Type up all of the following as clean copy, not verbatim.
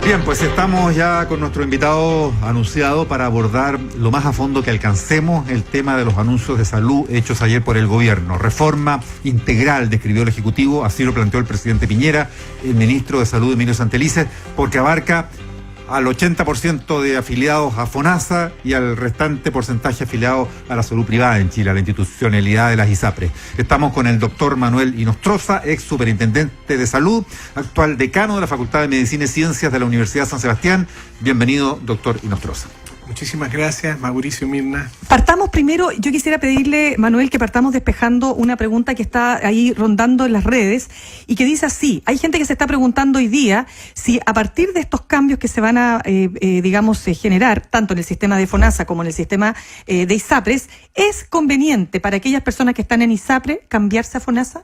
Bien, pues estamos ya con nuestro invitado anunciado para abordar lo más a fondo que alcancemos el tema de los anuncios de salud hechos ayer por el gobierno. Reforma integral, describió el Ejecutivo, así lo planteó el presidente Piñera, el ministro de Salud Emilio Santelices, porque abarca al 80% de afiliados a FONASA y al restante porcentaje afiliado a la salud privada en Chile, a la institucionalidad de las ISAPRES. Estamos con el doctor Manuel Inostroza, ex superintendente de salud, actual decano de la Facultad de Medicina y Ciencias de la Universidad San Sebastián. Bienvenido, doctor Inostroza. Muchísimas gracias, Mauricio, Mirna. Partamos primero, yo quisiera pedirle, Manuel, que partamos despejando una pregunta que está ahí rondando en las redes y que dice así: hay gente que se está preguntando hoy día si a partir de estos cambios que se van a, generar, tanto en el sistema de FONASA como en el sistema de ISAPRES, ¿es conveniente para aquellas personas que están en ISAPRE cambiarse a FONASA?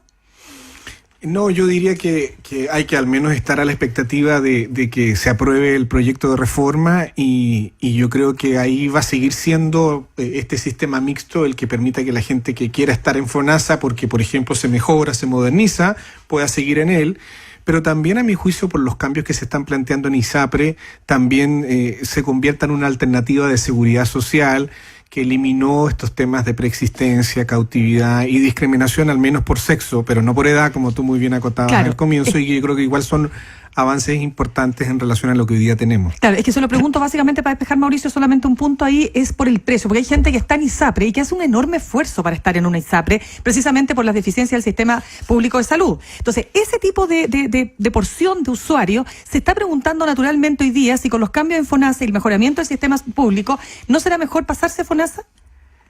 No, yo diría que hay que al menos estar a la expectativa de que se apruebe el proyecto de reforma y yo creo que ahí va a seguir siendo este sistema mixto el que permita que la gente que quiera estar en FONASA, porque por ejemplo se mejora, se moderniza, pueda seguir en él. Pero también, a mi juicio, por los cambios que se están planteando en ISAPRE, también se convierta en una alternativa de seguridad social que eliminó estos temas de preexistencia, cautividad y discriminación, al menos por sexo, pero no por edad, como tú muy bien acotabas al comienzo, y yo creo que igual son avances importantes en relación a lo que hoy día tenemos. Claro, es que se lo pregunto básicamente para despejar, Mauricio, solamente un punto ahí, es por el precio, porque hay gente que está en ISAPRE y que hace un enorme esfuerzo para estar en una ISAPRE, precisamente por las deficiencias del sistema público de salud. Entonces, ese tipo de porción de usuarios se está preguntando naturalmente hoy día si con los cambios en FONASA y el mejoramiento del sistema público, ¿no será mejor pasarse a FONASA?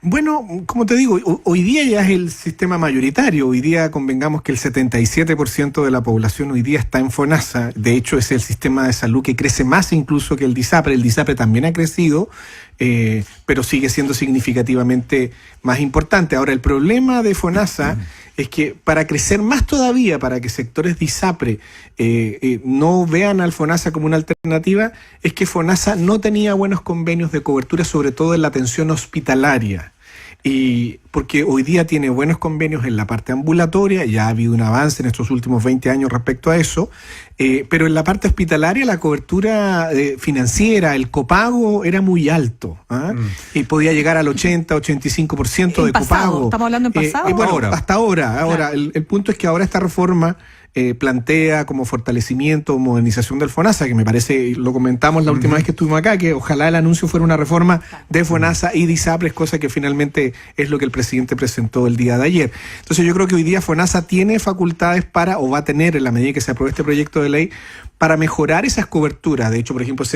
Bueno, como te digo, hoy día ya es el sistema mayoritario. Hoy día convengamos que el 77% de la población hoy día está en FONASA. De hecho, es el sistema de salud que crece más incluso que el DISAPRE. El DISAPRE también ha crecido, pero sigue siendo significativamente más importante. Ahora, el problema de FONASA es que para crecer más todavía, para que sectores de ISAPRE no vean al FONASA como una alternativa, es que FONASA no tenía buenos convenios de cobertura, sobre todo en la atención hospitalaria. Y porque hoy día tiene buenos convenios en la parte ambulatoria, ya ha habido un avance en estos últimos 20 años respecto a eso, pero en la parte hospitalaria la cobertura financiera, el copago era muy alto, y podía llegar al 80-85% de copago. ¿Estamos hablando en pasado? Bueno, ahora. Hasta ahora. Ahora, el punto es que ahora esta reforma plantea como fortalecimiento o modernización del FONASA, que me parece, lo comentamos la última vez que estuvimos acá, que ojalá el anuncio fuera una reforma de FONASA y de ISAPRES, cosa que finalmente es lo que el presidente presentó el día de ayer. Entonces yo creo que hoy día FONASA tiene facultades para, o va a tener en la medida que se apruebe este proyecto de ley, para mejorar esas coberturas. De hecho, por ejemplo,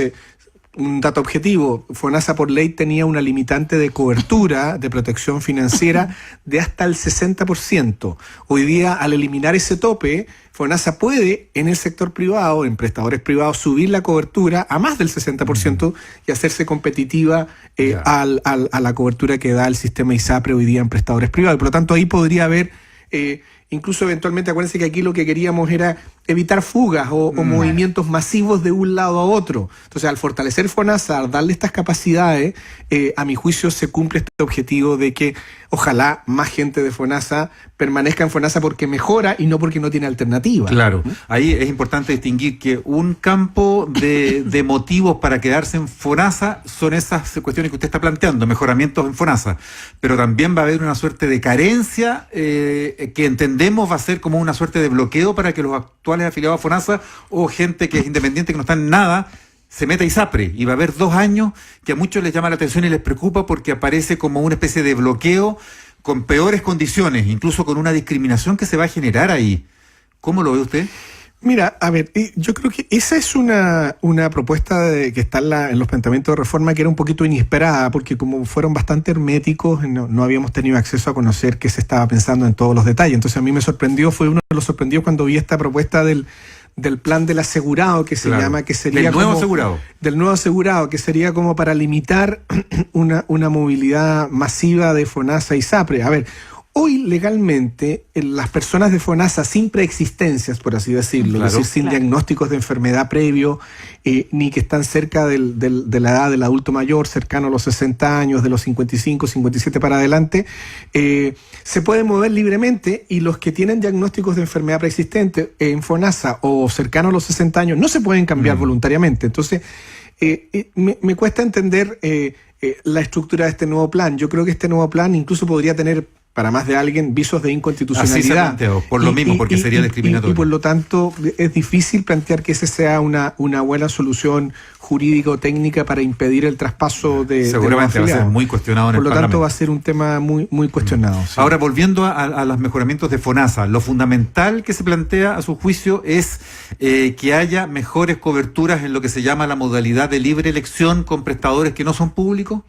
un dato objetivo, FONASA por ley tenía una limitante de cobertura de protección financiera de hasta el 60%. Hoy día, al eliminar ese tope, FONASA puede, en el sector privado, en prestadores privados, subir la cobertura a más del 60% y hacerse competitiva a la cobertura que da el sistema ISAPRE hoy día en prestadores privados. Por lo tanto, ahí podría haber incluso eventualmente, acuérdense que aquí lo que queríamos era evitar fugas o movimientos masivos de un lado a otro. Entonces, al fortalecer FONASA, al darle estas capacidades, a mi juicio se cumple este objetivo de que ojalá más gente de FONASA permanezca en FONASA porque mejora y no porque no tiene alternativa. Claro, ahí es importante distinguir que un campo de motivos para quedarse en FONASA son esas cuestiones que usted está planteando, mejoramientos en FONASA, pero también va a haber una suerte de carencia que entendemos va a ser como una suerte de bloqueo para que los actuales afiliados a FONASA o gente que es independiente, que no está en nada, se meta a ISAPRE, y va a haber 2 años que a muchos les llama la atención y les preocupa porque aparece como una especie de bloqueo con peores condiciones, incluso con una discriminación que se va a generar ahí. ¿Cómo lo ve usted? Mira, a ver, yo creo que esa es una propuesta que está en los planteamientos de reforma que era un poquito inesperada, porque como fueron bastante herméticos, no habíamos tenido acceso a conocer qué se estaba pensando en todos los detalles. Entonces a mí me sorprendió, fue uno de los sorprendidos cuando vi esta propuesta del plan del asegurado, que se llama, que sería del nuevo asegurado. Del nuevo asegurado, que sería como para limitar una movilidad masiva de FONASA y ISAPRE. A ver, Hoy legalmente las personas de FONASA sin preexistencias, por así decirlo, claro, es decir, sin diagnósticos de enfermedad previo, ni que están cerca de la edad del adulto mayor, cercano a los 60 años, de los 55, 57 para adelante, se pueden mover libremente, y los que tienen diagnósticos de enfermedad preexistente en FONASA o cercano a los 60 años no se pueden cambiar voluntariamente. Entonces, me cuesta entender la estructura de este nuevo plan. Yo creo que este nuevo plan incluso podría tener, para más de alguien, visos de inconstitucionalidad. Así se planteó, por lo mismo, porque sería discriminatorio. Y por lo tanto, es difícil plantear que ese sea una buena solución jurídica o técnica para impedir el traspaso de seguramente va a ser muy cuestionado en el Parlamento. Por lo tanto, va a ser un tema muy, muy cuestionado. Sí. Ahora, volviendo a los mejoramientos de FONASA, lo fundamental que se plantea, a su juicio, es que haya mejores coberturas en lo que se llama la modalidad de libre elección con prestadores que no son públicos.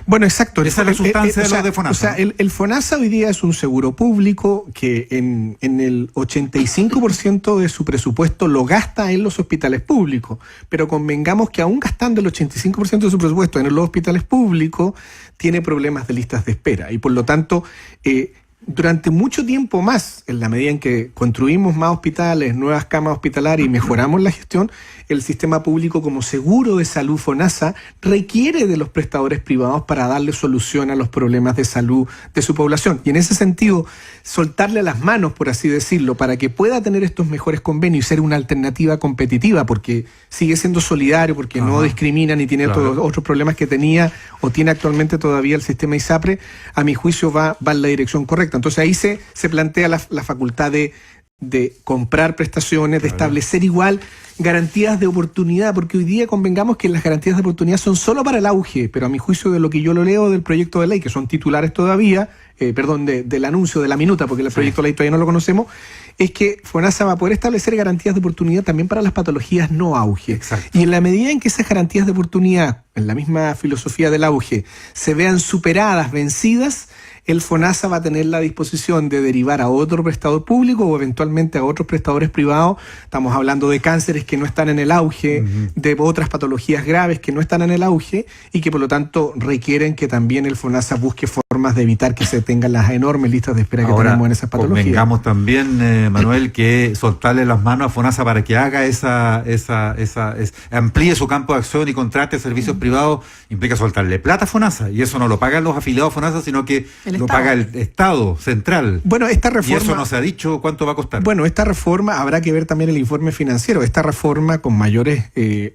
Bueno, exacto. Esa es la sustancia de lo de FONASA. O sea, el FONASA hoy día es un seguro público que en el 85% de su presupuesto lo gasta en los hospitales públicos, pero convengamos que aún gastando el 85% de su presupuesto en los hospitales públicos, tiene problemas de listas de espera, y por lo tanto, durante mucho tiempo más, en la medida en que construimos más hospitales, nuevas camas hospitalarias y mejoramos la gestión, el sistema público como seguro de salud FONASA requiere de los prestadores privados para darle solución a los problemas de salud de su población. Y en ese sentido, soltarle las manos, por así decirlo, para que pueda tener estos mejores convenios y ser una alternativa competitiva, porque sigue siendo solidario, porque no discrimina ni tiene todos los otros problemas que tenía o tiene actualmente todavía el sistema ISAPRE, a mi juicio va en la dirección correcta. Entonces ahí se plantea la facultad de comprar prestaciones, de establecer igual garantías de oportunidad, porque hoy día convengamos que las garantías de oportunidad son solo para el auge, pero a mi juicio, de lo que yo lo leo del proyecto de ley, que son titulares todavía, del anuncio, de la minuta, porque el proyecto de ley todavía no lo conocemos, es que FONASA va a poder establecer garantías de oportunidad también para las patologías no auge. Exacto. Y en la medida en que esas garantías de oportunidad, en la misma filosofía del auge, se vean superadas, vencidas, el FONASA va a tener la disposición de derivar a otro prestador público o eventualmente a otros prestadores privados. Estamos hablando de cánceres que no están en el auge, de otras patologías graves que no están en el auge y que por lo tanto requieren que también el FONASA busque formas de evitar que se tengan las enormes listas de espera que tenemos en esas patologías. Convengamos también, Manuel, que soltarle las manos a FONASA para que haga amplíe su campo de acción y contrate servicios privados, implica soltarle plata a FONASA, y eso no lo pagan los afiliados a FONASA, sino que lo paga el Estado central. Bueno, esta reforma, y eso no se ha dicho cuánto va a costar. Bueno, esta reforma, habrá que ver también el informe financiero. Esta reforma, con mayores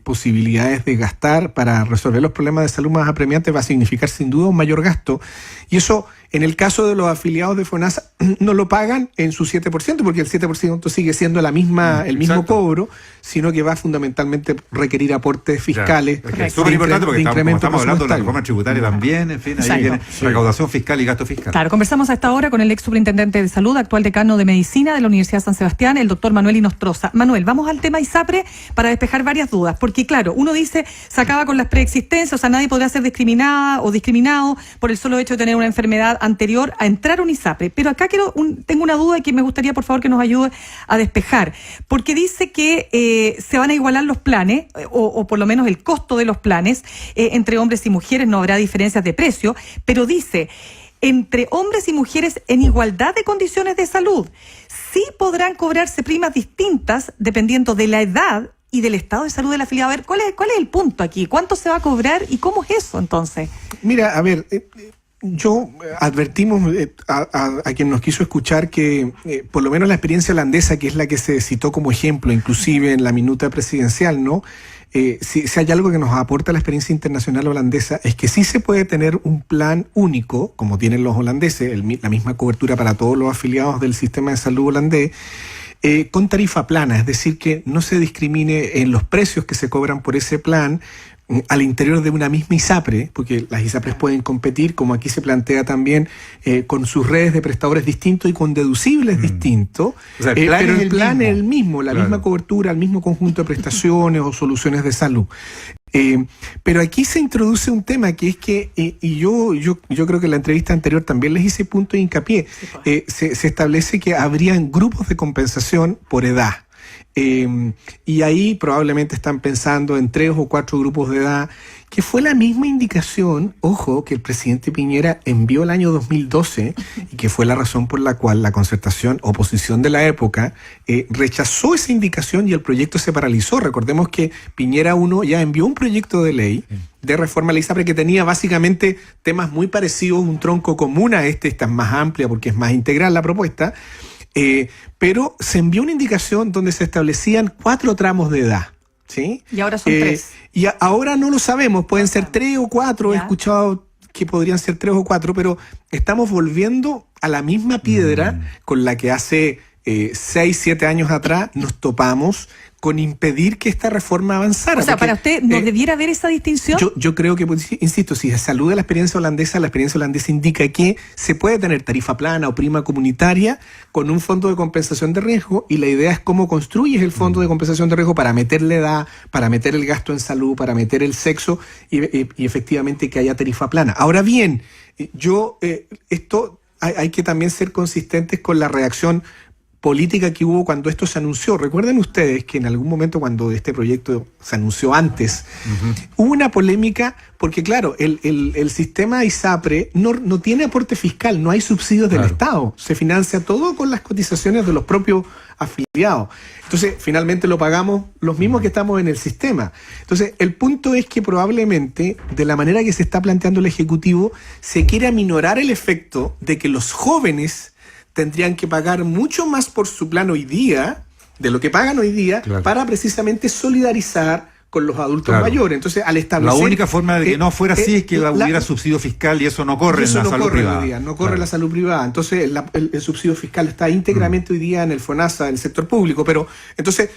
posibilidades de gastar para resolver los problemas de salud más apremiantes, va a significar sin duda un mayor gasto. Y eso, en el caso de los afiliados de FONASA, no lo pagan en su 7%, porque el 7% sigue siendo el mismo cobro, sino que va a fundamentalmente requerir aportes fiscales. Es súper importante, porque estamos hablando de la reforma tributaria también, en fin, ahí viene recaudación fiscal y gasto fiscal. Claro, conversamos a esta hora con el ex superintendente de salud, actual decano de medicina de la Universidad de San Sebastián, el doctor Manuel Inostroza. Manuel, vamos al tema ISAPRE para despejar varias dudas, porque claro, uno dice, se acaba con las preexistencias, o sea, nadie podrá ser discriminada o discriminado por el solo hecho de tener una enfermedad anterior a entrar a un ISAPRE. Pero acá tengo una duda que me gustaría, por favor, que nos ayude a despejar, porque dice que se van a igualar los planes, o por lo menos el costo de los planes, entre hombres y mujeres, no habrá diferencias de precio, pero dice, entre hombres y mujeres en igualdad de condiciones de salud, sí podrán cobrarse primas distintas dependiendo de la edad y del estado de salud del afiliado. A ver, ¿cuál es el punto aquí? ¿Cuánto se va a cobrar y cómo es eso entonces? Mira, a ver, yo advertimos a quien nos quiso escuchar que por lo menos la experiencia holandesa, que es la que se citó como ejemplo, inclusive en la minuta presidencial, ¿no? Si hay algo que nos aporta la experiencia internacional holandesa, es que sí se puede tener un plan único, como tienen los holandeses, la misma cobertura para todos los afiliados del sistema de salud holandés, con tarifa plana, es decir, que no se discrimine en los precios que se cobran por ese plan al interior de una misma ISAPRE, porque las ISAPRES pueden competir, como aquí se plantea también, con sus redes de prestadores distintos y con deducibles distintos, o sea, pero el plan es el mismo, la misma cobertura, el mismo conjunto de prestaciones o soluciones de salud. Pero aquí se introduce un tema que es que, y yo creo que en la entrevista anterior también les hice punto de hincapié, se establece que habrían grupos de compensación por edad. Y ahí probablemente están pensando en 3 o 4 grupos de edad, que fue la misma indicación, ojo, que el presidente Piñera envió el año 2012 y que fue la razón por la cual la concertación, oposición de la época, rechazó esa indicación y el proyecto se paralizó. Recordemos que Piñera 1 ya envió un proyecto de ley de reforma a la ISAPRE que tenía básicamente temas muy parecidos, un tronco común a esta es más amplia porque es más integral la propuesta, pero se envió una indicación donde se establecían 4 tramos de edad. ¿Sí? Y ahora son 3. Y ahora no lo sabemos, pueden ser 3 o 4, he escuchado que podrían ser 3 o 4, pero estamos volviendo a la misma piedra con la que hace 6, 7 años atrás nos topamos con impedir que esta reforma avanzara. O sea, porque, para usted, ¿no debiera haber esa distinción? Yo creo que, insisto, si se saluda la experiencia holandesa indica que se puede tener tarifa plana o prima comunitaria con un fondo de compensación de riesgo, y la idea es cómo construyes el fondo de compensación de riesgo para meter la edad, para meter el gasto en salud, para meter el sexo y efectivamente que haya tarifa plana. Ahora bien, esto hay que también ser consistentes con la reacción política que hubo cuando esto se anunció. Recuerden ustedes que en algún momento cuando este proyecto se anunció antes, hubo una polémica porque, claro, el sistema ISAPRE no tiene aporte fiscal, no hay subsidios del Estado. Se financia todo con las cotizaciones de los propios afiliados. Entonces, finalmente lo pagamos los mismos que estamos en el sistema. Entonces, el punto es que probablemente, de la manera que se está planteando el Ejecutivo, se quiere aminorar el efecto de que los jóvenes tendrían que pagar mucho más por su plan hoy día, de lo que pagan hoy día, para precisamente solidarizar con los adultos mayores. Entonces, al establecer... La única forma de que no fuera así es que hubiera subsidio fiscal, y eso no corre en la salud privada. Hoy día, no corre en la salud privada. Entonces, el subsidio fiscal está íntegramente hoy día en el FONASA, del sector público. Pero, entonces,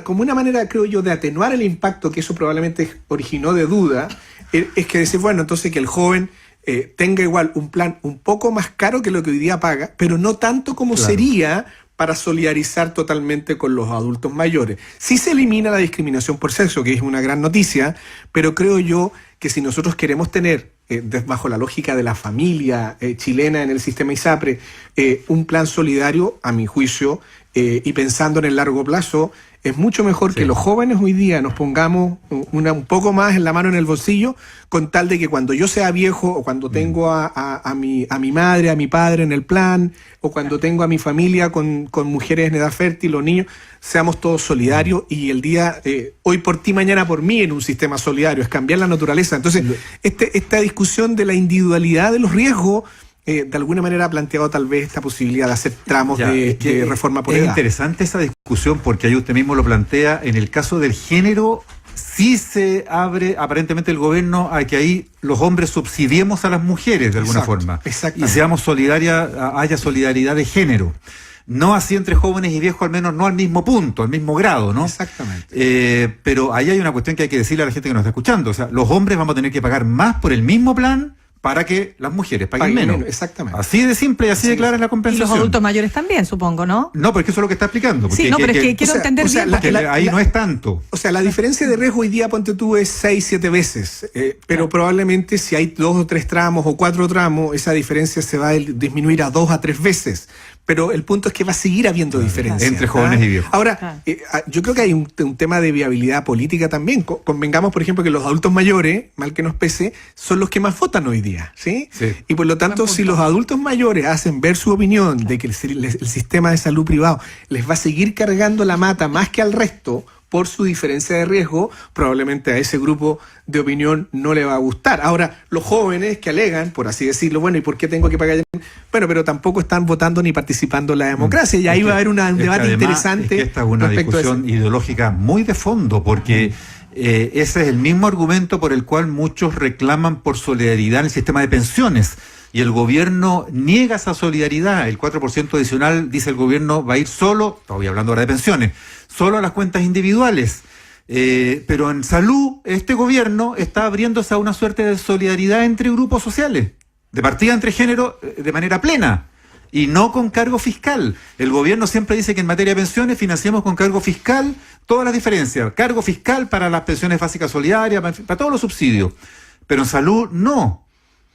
como una manera, creo yo, de atenuar el impacto que eso probablemente originó de duda, es que decir, bueno, entonces que el joven tenga igual un plan un poco más caro que lo que hoy día paga, pero no tanto como sería para solidarizar totalmente con los adultos mayores. Sí se elimina la discriminación por sexo, que es una gran noticia, pero creo yo que si nosotros queremos tener, bajo la lógica de la familia chilena en el sistema ISAPRE, un plan solidario, a mi juicio, y pensando en el largo plazo, es mucho mejor que los jóvenes hoy día nos pongamos un poco más en la mano en el bolsillo, con tal de que cuando yo sea viejo, o cuando tengo a mi madre, a mi padre en el plan, o cuando tengo a mi familia con mujeres en edad fértil o niños, seamos todos solidarios, y el día, hoy por ti, mañana por mí, en un sistema solidario, es cambiar la naturaleza. Entonces, esta discusión de la individualidad de los riesgos, de alguna manera ha planteado tal vez esta posibilidad de hacer tramos de reforma por edad. Es interesante esa discusión porque ahí usted mismo lo plantea. En el caso del género, sí se abre aparentemente el gobierno a que ahí los hombres subsidiemos a las mujeres de alguna forma. Y seamos haya solidaridad de género. No así entre jóvenes y viejos, al menos no al mismo punto, al mismo grado, ¿no? Exactamente. Pero ahí hay una cuestión que hay que decirle a la gente que nos está escuchando. O sea, los hombres vamos a tener que pagar más por el mismo plan para que las mujeres paguen menos. Exactamente. Así de simple y así de clara es la compensación. Y los adultos mayores también, supongo, ¿no? No, porque eso es lo que está explicando. Sí, no, pero es que quiero entender bien. Porque ahí no es tanto. O sea, la diferencia de riesgo hoy día, ponte tú, es 6, 7 veces. Pero probablemente si hay 2 o 3 tramos o 4 tramos, esa diferencia se va a disminuir a 2 a 3 veces. Pero el punto es que va a seguir habiendo diferencias. Entre jóvenes y viejos. Ahora, yo creo que hay un tema de viabilidad política también. Convengamos, por ejemplo, que los adultos mayores, mal que nos pese, son los que más votan hoy día, ¿sí? Y por lo tanto, si los adultos mayores hacen ver su opinión de que el sistema de salud privado les va a seguir cargando la mata más que al resto por su diferencia de riesgo, probablemente a ese grupo de opinión no le va a gustar. Ahora, los jóvenes que alegan, por así decirlo, bueno, ¿y por qué tengo que pagar? Bueno, pero tampoco están votando ni participando en la democracia, y ahí va a haber un debate interesante. Es que esta es una discusión ideológica muy de fondo, porque ese es el mismo argumento por el cual muchos reclaman por solidaridad en el sistema de pensiones. Y el gobierno niega esa solidaridad. El 4% adicional, dice el gobierno, va a ir solo, estoy hablando ahora de pensiones, solo a las cuentas individuales. Pero en salud, este gobierno está abriéndose a una suerte de solidaridad entre grupos sociales, de partida entre género, de manera plena, y no con cargo fiscal. El gobierno siempre dice que en materia de pensiones financiamos con cargo fiscal todas las diferencias. Cargo fiscal para las pensiones básicas solidarias, para todos los subsidios. Pero en salud, no.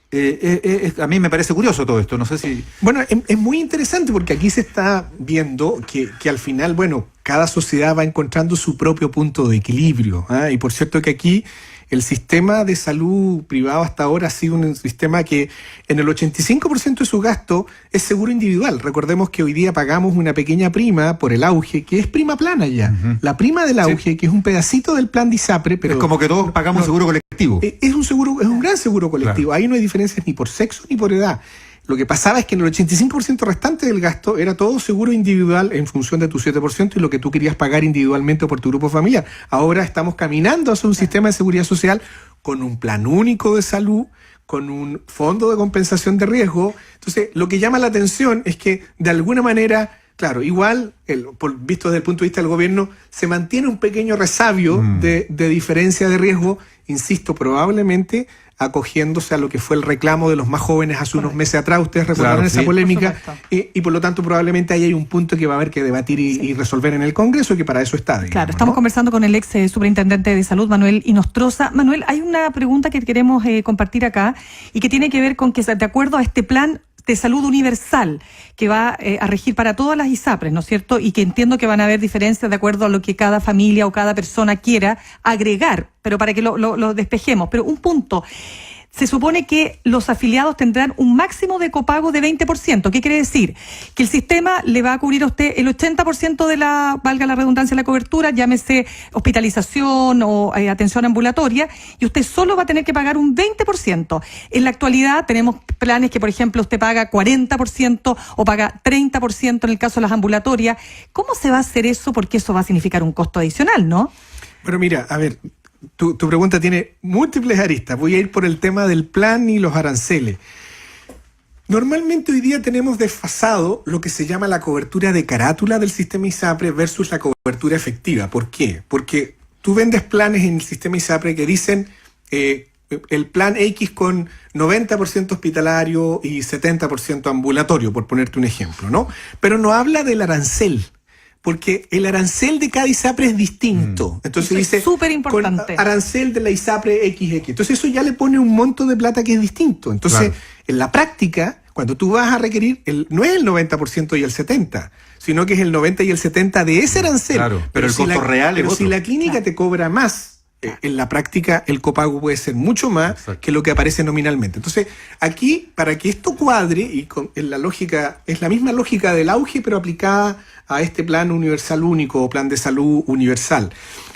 A mí me parece curioso todo esto, no sé si... Bueno, es muy interesante porque aquí se está viendo que al final, bueno, cada sociedad va encontrando su propio punto de equilibrio, ¿ah? Y por cierto que aquí el sistema de salud privado hasta ahora ha sido un sistema que en el 85% de su gasto es seguro individual. Recordemos que hoy día pagamos una pequeña prima por el auge, que es prima plana ya. La prima del auge, que es un pedacito del plan de ISAPRE, pero... Es como que todos pagamos seguro colectivo. Es un gran seguro colectivo. Claro. Ahí no hay diferencias ni por sexo ni por edad. Lo que pasaba es que en el 85% restante del gasto era todo seguro individual en función de tu 7% y lo que tú querías pagar individualmente por tu grupo familiar. Ahora estamos caminando hacia un sistema de seguridad social con un plan único de salud, con un fondo de compensación de riesgo. Entonces, lo que llama la atención es que de alguna manera, claro, igual, visto desde el punto de vista del gobierno, se mantiene un pequeño resabio de diferencia de riesgo, insisto, probablemente acogiéndose a lo que fue el reclamo de los más jóvenes hace unos meses atrás. Ustedes recordaron esa polémica y por lo tanto probablemente ahí hay un punto que va a haber que debatir y resolver en el Congreso, que para eso está. Digamos, claro, estamos conversando con el ex superintendente de salud, Manuel Inostroza. Manuel, hay una pregunta que queremos compartir acá y que tiene que ver con que, de acuerdo a este plan de salud universal que va a regir para todas las ISAPRES, ¿no es cierto? Y que entiendo que van a haber diferencias de acuerdo a lo que cada familia o cada persona quiera agregar, pero para que lo despejemos. Pero un punto, se supone que los afiliados tendrán un máximo de copago de 20%. ¿Qué quiere decir? Que el sistema le va a cubrir a usted el 80% de la, valga la redundancia, la cobertura, llámese hospitalización o atención ambulatoria, y usted solo va a tener que pagar un 20%. En la actualidad tenemos planes que, por ejemplo, usted paga 40% o paga 30% en el caso de las ambulatorias. ¿Cómo se va a hacer eso? Porque eso va a significar un costo adicional, ¿no? Pero mira, a ver, tu pregunta tiene múltiples aristas. Voy a ir por el tema del plan y los aranceles. Normalmente hoy día tenemos desfasado lo que se llama la cobertura de carátula del sistema ISAPRE versus la cobertura efectiva. ¿Por qué? Porque tú vendes planes en el sistema ISAPRE que dicen el plan X con 90% hospitalario y 70% ambulatorio, por ponerte un ejemplo, ¿no? Pero no habla del arancel. Porque el arancel de cada ISAPRE es distinto. Entonces eso dice, súper importante. Arancel de la ISAPRE XX. Entonces eso ya le pone un monto de plata que es distinto. Entonces, en la práctica, cuando tú vas a requerir, no es el 90% y el 70%, sino que es el 90% y el 70% de ese arancel. Claro, pero el costo real es otro. Pero si la clínica te cobra más, en la práctica el copago puede ser mucho más que lo que aparece nominalmente. Entonces, aquí, para que esto cuadre, y en la lógica, es la misma lógica del auge, pero aplicada a este plan universal único o plan de salud universal.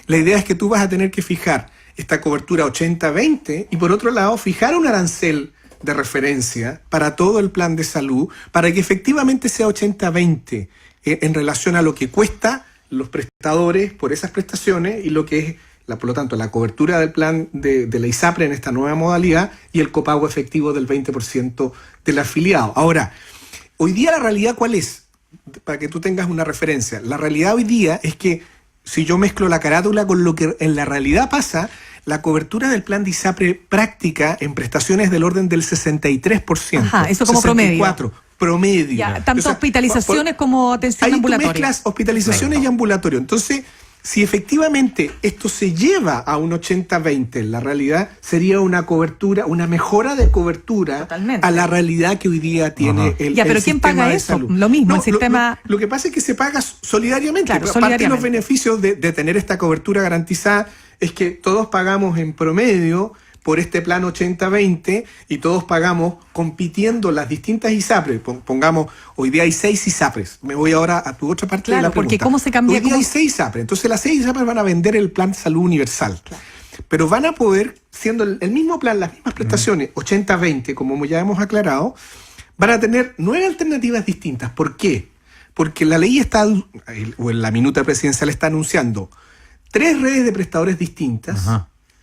La idea es que tú vas a tener que fijar esta cobertura 80-20 y por otro lado fijar un arancel de referencia para todo el plan de salud para que efectivamente sea 80-20 en relación a lo que cuesta los prestadores por esas prestaciones y lo que es por lo tanto, la cobertura del plan de la ISAPRE en esta nueva modalidad y el copago efectivo del 20% del afiliado. Ahora, hoy día la realidad, ¿cuál es? Para que tú tengas una referencia. La realidad hoy día es que si yo mezclo la carátula con lo que en la realidad pasa, la cobertura del plan de ISAPRE práctica en prestaciones del orden del 63%. Ajá, eso como 64%. Promedio. Ya, tanto hospitalizaciones como atención ambulatoria. Ahí tú mezclas hospitalizaciones y ambulatorio. Entonces, si efectivamente esto se lleva a un 80-20, en la realidad sería una cobertura, una mejora de cobertura a la realidad que hoy día tiene el pero el ¿quién paga eso? Salud. Lo mismo, el sistema... Lo que pasa es que se paga solidariamente. Claro, Parte solidariamente. de los beneficios de tener esta cobertura garantizada es que todos pagamos en promedio por este plan 80-20 y todos pagamos compitiendo las distintas ISAPRES. Pongamos, hoy día hay 6 ISAPRES. Me voy ahora a tu otra parte de la pregunta. Porque ¿cómo se cambia? Hoy día hay 6 ISAPRES. Entonces las 6 ISAPRES van a vender el plan salud universal. Claro. Pero van a poder, siendo el mismo plan, las mismas prestaciones, 80-20, como ya hemos aclarado, van a tener 9 alternativas distintas. ¿Por qué? Porque la ley está, o en la minuta presidencial está anunciando 3 redes de prestadores distintas.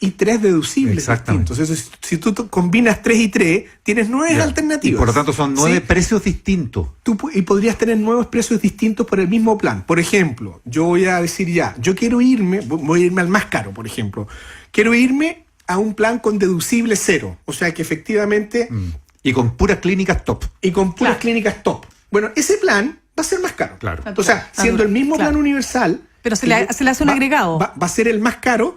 Y 3 deducibles distintos. Entonces, si tú combinas 3 y 3, tienes 9 alternativas. Y por lo tanto son 9 precios distintos. Y podrías tener 9 precios distintos por el mismo plan. Por ejemplo, yo voy a decir yo quiero irme, voy a irme al más caro, por ejemplo. Quiero irme a un plan con deducible 0. O sea que efectivamente... Y con puras clínicas top. Y con puras clínicas top. Bueno, ese plan va a ser más caro. Claro. O sea, siendo el mismo plan universal... Pero se le hace un agregado. Va a ser el más caro...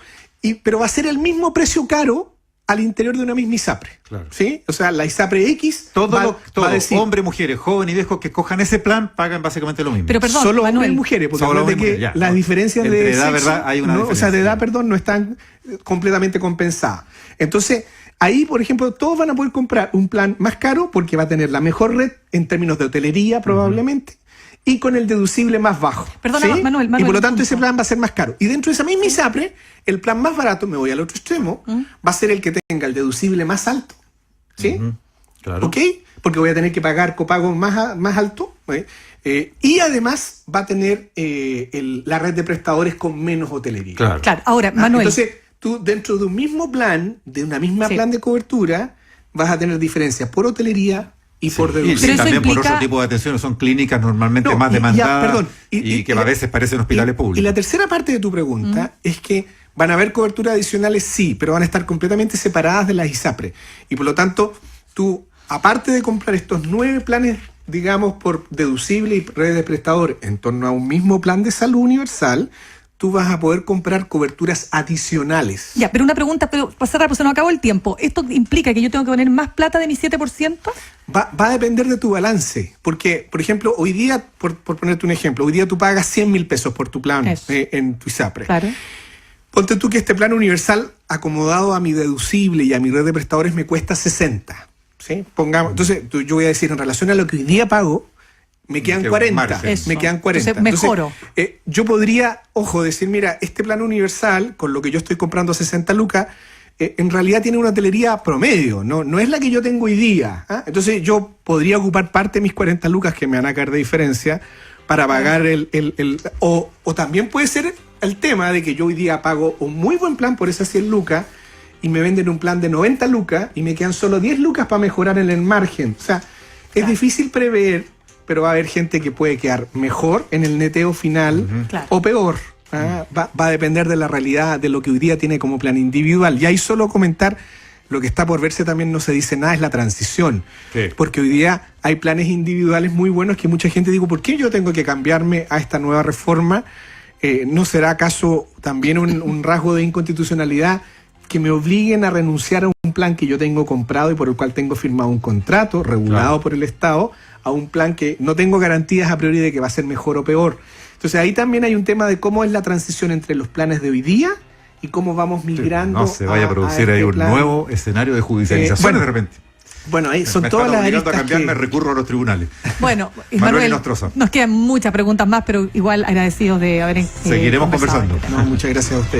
pero va a ser el mismo precio caro al interior de una misma ISAPRE. Claro. ¿Sí? O sea, la ISAPRE X Todos va a decir, hombres, mujeres, jóvenes y viejos que cojan ese plan pagan básicamente lo mismo. Pero perdón, solo hombres Manuel. y mujeres, porque Solo acuérdate hombres y que mujeres, ya, las no. diferencias Entre de edad, sexo, ¿verdad? Hay una ¿no? O sea, de diferencia. edad, perdón, no están completamente compensadas. Entonces, ahí, por ejemplo, todos van a poder comprar un plan más caro porque va a tener la mejor red en términos de hotelería, probablemente, y con el deducible más bajo. Perdona, ¿sí? Manuel, y por lo un tanto, punto. ese plan va a ser más caro. Y dentro de esa misma ISAPRE, el plan más barato, me voy al otro extremo, va a ser el que tenga el deducible más alto. ¿Sí? Claro. ¿Ok? Porque voy a tener que pagar copago más alto. Y además va a tener la red de prestadores con menos hotelería. Claro. Claro, ahora, Manuel. Entonces, tú dentro de un mismo plan, de una misma Sí. plan de cobertura, vas a tener diferencias por hotelería y por Y deducible. Pero eso también por implica- otro tipo de atención, son clínicas normalmente No, más y- ya, demandadas perdón, y que a veces parecen hospitales Y públicos. la tercera parte de tu pregunta es que van a haber coberturas adicionales, sí, pero van a estar completamente separadas de las ISAPRE. Y por lo tanto, tú, aparte de comprar estos 9 planes, digamos, por deducible y redes de prestador en torno a un mismo plan de salud universal, tú vas a poder comprar coberturas adicionales. Ya, pero una pregunta, pero para cerrar, pues se nos acabó el tiempo. ¿Esto implica que yo tengo que poner más plata de mi 7%? Va a depender de tu balance, porque, por ejemplo, hoy día, por ponerte un ejemplo, hoy día tú pagas 100.000 pesos por tu plan Eso. en tu ISAPRE. Claro. Ponte tú que este plan universal acomodado a mi deducible y a mi red de prestadores me cuesta 60. ¿Sí? Pongamos, entonces yo voy a decir, en relación a lo que hoy día pago, me quedan queda un 40. margen. Eso. Me quedan 40. Entonces, mejoro. Yo podría, ojo, decir, mira, este plan universal, con lo que yo estoy comprando a 60 lucas, en realidad tiene una hotelería promedio, no es la que yo tengo hoy día. ¿Ah? Entonces yo podría ocupar parte de mis 40 lucas que me van a caer de diferencia para pagar o también puede ser el tema de que yo hoy día pago un muy buen plan por esas 100 lucas y me venden un plan de 90 lucas y me quedan solo 10 lucas para mejorar en el margen. O sea, es difícil prever, pero va a haber gente que puede quedar mejor en el neteo final Claro. o peor. ¿Ah? Va a depender de la realidad, de lo que hoy día tiene como plan individual. Y ahí solo comentar, lo que está por verse también no se dice nada, es la transición. Sí. Porque hoy día hay planes individuales muy buenos que mucha gente digo, ¿por qué yo tengo que cambiarme a esta nueva reforma? ¿No será acaso también un rasgo de inconstitucionalidad que me obliguen a renunciar a un plan que yo tengo comprado y por el cual tengo firmado un contrato regulado Claro. por el Estado, a un plan que no tengo garantías a priori de que va a ser mejor o peor? Entonces ahí también hay un tema de cómo es la transición entre los planes de hoy día y cómo vamos Sí, migrando. no se vaya a producir este ahí un plan. nuevo escenario de judicialización bueno, de repente. Bueno, ahí son me todas están las obligando a aristas cambiarme, que... recurro a los tribunales. Bueno, Manuel Manuel, Inostroza. nos quedan muchas preguntas más, pero igual agradecidos de haber Seguiremos conversado. conversando. No, muchas gracias a ustedes.